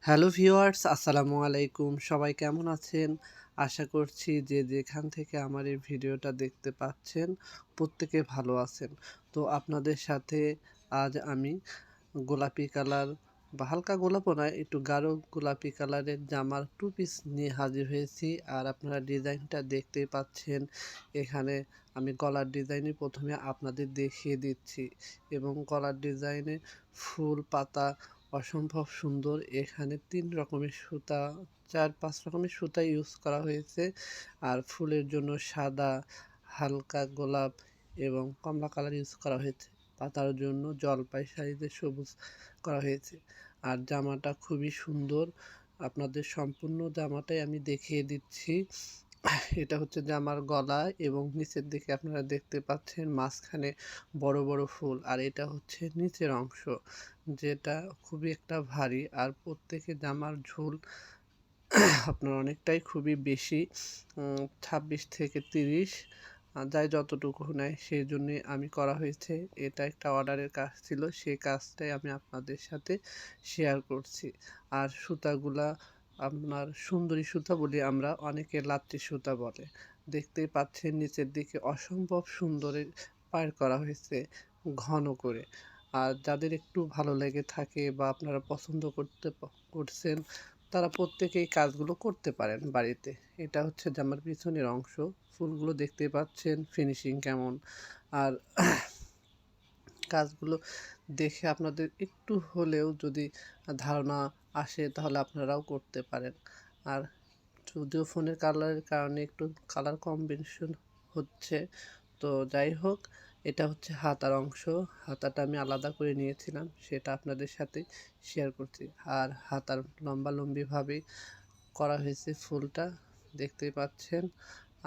Hello viewers, আসসালামু আলাইকুম। সবাই কেমন আছেন? আশা করছি যে যেখান থেকে আমার এই ভিডিওটা দেখতে পাচ্ছেন প্রত্যেকে ভালো আছেন। তো আপনাদের সাথে আজ আমি গোলাপি কালার বা হালকা গোলাপও নয়, একটু গাঢ় গোলাপি কালারের জামার 2 পিস নিয়ে হাজির হয়েছি। আর আপনারা ডিজাইনটা দেখতেই পাচ্ছেন। এখানে আমি গলার ডিজাইনই প্রথমে আপনাদের দেখিয়ে দিচ্ছি এবং গলার ডিজাইনে ফুল পাতা অসম্ভব সুন্দর। এখানে 3 রকমের সুতা, 4-5 রকমের সুতা ইউজ করা হয়েছে। আর ফুলের জন্য সাদা, হালকা গোলাপ এবং কমলা কালার ইউজ করা হয়েছে। পাতার জন্য জলপাই সাইজের সবুজ করা হয়েছে। আর জামাটা খুবই সুন্দর। আপনাদের সম্পূর্ণ জামাটাই আমি দেখিয়ে দিচ্ছি। এটা হচ্ছে জামার গলা এবং নিচের দিকে আপনারা দেখতে পাচ্ছেন মাঝখানে বড় বড় ফুল। আর এটা হচ্ছে নিচের অংশ, যেটা খুবই একটা ভারী। আর প্রত্যেকে জামার ঝুল আপনার অনেকটাই খুবই বেশি, 26 থেকে 30, যাই যতটুকু নেয় সেই জন্যে আমি করা হয়েছে। এটা একটা অর্ডারের কাজ ছিল, সেই কাজটাই আমি আপনাদের সাথে শেয়ার করছি। আর সুতাগুলা আপনার সুন্দরী সুতা বলি আমরা, অনেকে লাচ্ছি সুতা বলে। দেখতেই পাচ্ছেন নিচের দিকে অসম্ভব সুন্দর পাড় করা হয়েছে ঘন করে। আর যাদের একটু ভালো লেগে থাকে বা আপনারা পছন্দ করছেন, তারা প্রত্যেকেই কাজগুলো করতে পারেন বাড়িতে। এটা হচ্ছে জামার পিছনের অংশ। ফুলগুলো দেখতে পাচ্ছেন ফিনিশিং কেমন। আর কাজগুলো দেখে আপনাদের একটু হলেও যদি ধারণা আসে তাহলে আপনারাও করতে পারেন। আর যদিও ফোনের কালারের কারণে একটু কালার কম্বিনেশন হচ্ছে, তো যাই হোক, এটা হচ্ছে হাতার অংশ। হাতাটা আমি আলাদা করে নিয়েছিলাম, সেটা আপনাদের সাথে শেয়ার করছি। আর হাতার লম্বালম্বিভাবে করা হয়েছে ফুলটা, দেখতেই পাচ্ছেন।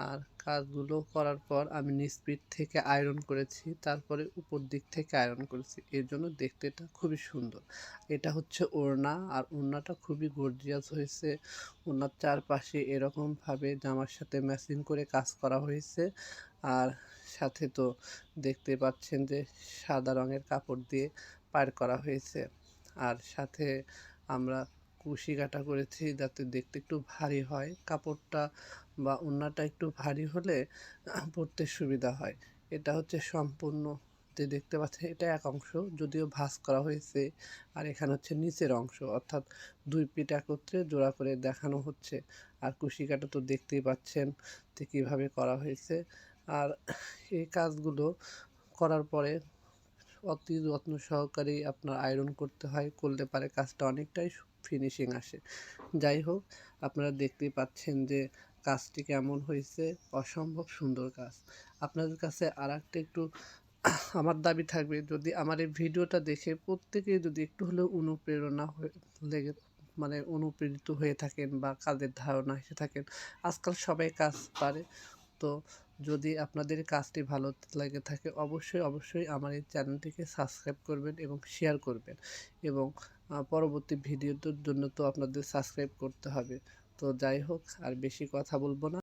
আর কাজগুলো করার পর আমি নিচ পিঠ থেকে আয়রন করেছি, তারপরে উপর দিক থেকে আয়রন করেছি। এর জন্য দেখতে এটা খুবই সুন্দর। এটা হচ্ছে ওড়না, আর ওড়নাটা খুবই গর্জিয়াস হয়েছে। ওড়নার চারপাশে এরকমভাবে জামার সাথে ম্যাচিং করে কাজ করা হয়েছে। আর সাথে তো দেখতে পাচ্ছেন যে সাদা রঙের কাপড় দিয়ে পাড় করা হয়েছে। আর সাথে আমরা কুশি কাটা করেছি যাতে দেখতে একটু ভারী হয় কাপড়টা, বা ওড়নাটা একটু ভারী হলে পরতে সুবিধা হয়। এটা হচ্ছে সম্পূর্ণ যে দেখতে পাচ্ছেন এটা এক অংশ, যদিও ভাঁজ করা হয়েছে। আর এখানে হচ্ছে নিচের অংশ, অর্থাৎ 2 পিঠ একত্রে জোড়া করে দেখানো হচ্ছে। আর কুশি কাটা তো দেখতেই পাচ্ছেন যে কীভাবে করা হয়েছে। আর এই কাজগুলো করার পরে অতি যত্ন সহকারে আপনার আয়রন করতে হয়, করলে পারে কাজটা অনেকটাই ফিনিশিং আসে। যাই হোক, আপনারা দেখতেই পাচ্ছেন যে কাজটি কেমন হয়েছে। অসম্ভব সুন্দর কাজ। আপনাদের কাছে আরেকটা একটু আমার দাবি থাকবে, যদি আমার এই ভিডিওটা দেখে প্রত্যেকেই যদি একটু হলেও অনুপ্রেরণা হয়ে লেগে মানে অনুপ্রেরিত হয়ে থাকেন বা কাজের ধারণা এসে থাকেন। আজকাল সবাই কাজ পারে। তো যদি আপনাদের কাজটি ভালো লেগে থাকে অবশ্যই আমার এই চ্যানেলটিকে সাবস্ক্রাইব করবেন এবং শেয়ার করবেন। এবং পরবর্তী ভিডিওর জন্য তো আপনাদের সাবস্ক্রাইব করতে হবে। তো যাই হোক, আর বেশি কথা বলবো না।